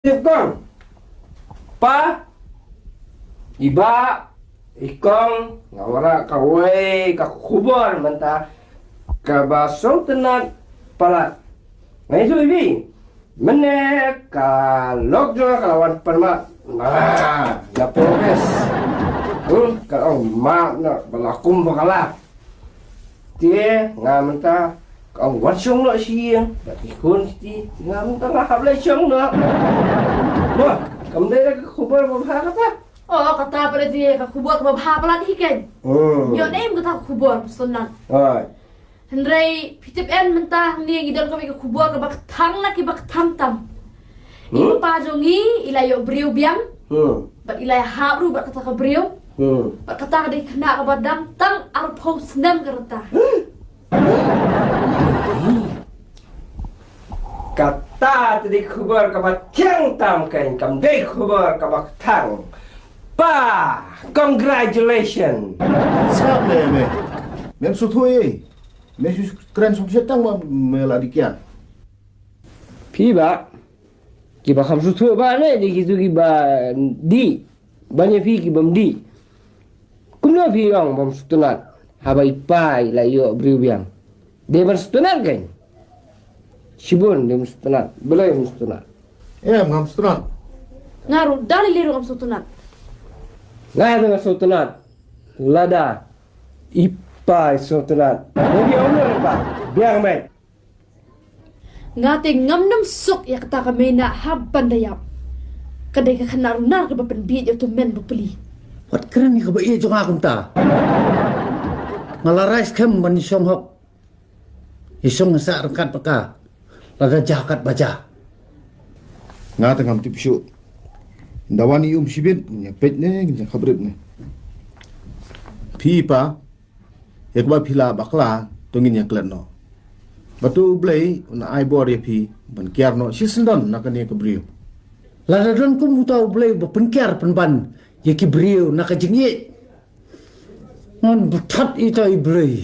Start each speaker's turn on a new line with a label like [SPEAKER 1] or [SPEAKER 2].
[SPEAKER 1] Ikong, pa, iba, ikong, ngawara kawai, kakubor, manta, kabasong tenat, pala. Ngayon so, ibi, menek, kalog juga kalawan permak, na progres. Kalau mak na balakum bakalah. Dia ngamenta, kau wansong nak siang, tapi kun ti ngamenta ngahap lecong nak. Wah, kamu dah kubur apa kata?
[SPEAKER 2] Oh, kata pada dia kubur apa pala dihikan. Yo name kata kubur sunan.
[SPEAKER 1] Hai.
[SPEAKER 2] Henry pitip en mentah ni gidan kami kubur bak thang nak bak tham tam. Ibu pajongi ilayo briu biang. Bat ilay habru bat kata ka briu. Bat kata dia kena ka badang tang arpau senam kereta.
[SPEAKER 1] Kata tadi kubur kabat tiang tam kain kam dei kubur kabat tang. Pa, congratulations.
[SPEAKER 3] Siap deh, me. Mem sutui. Me keren sukses tang meladikian.
[SPEAKER 1] Pi ba, kiba kam sutu ba ne di gitu kiba di. Banyak pi kibam di. Kumno pi yang bom sutunat. Habai pai la yo briu biang. Dia bersutunat kan? Sibun dia bersutunat. Belai bersutunat.
[SPEAKER 3] Ngam sutunat.
[SPEAKER 2] Ngaru dali liru am sutunat.
[SPEAKER 1] Ngai dengan sutunat. Lada. Ipai sutunat. Bagi umur pa. Biang mai.
[SPEAKER 2] Ngate ngam nam suk ya kata kami nak haban dayap. Kadai ka kena runar ke bapen biit yo tu men beli.
[SPEAKER 4] Wat keren ni kabai jong akum ta. Ngalarais kem ban isong hok. Isong sa rekat peka. Laga jakat baca.
[SPEAKER 3] Ngata ngam tipsu. Ndawani sibit nya pet ne nya khabrib ne. Pi pa. Ekba pila bakla tongin nya klenno. Batu blai una ai bor ye pi ban kiarno sisendon nakani kebriu.
[SPEAKER 4] Laga don kum utau blai ba penkiar penban ye ki briu nakajingi. Ngon butat ita ibrei.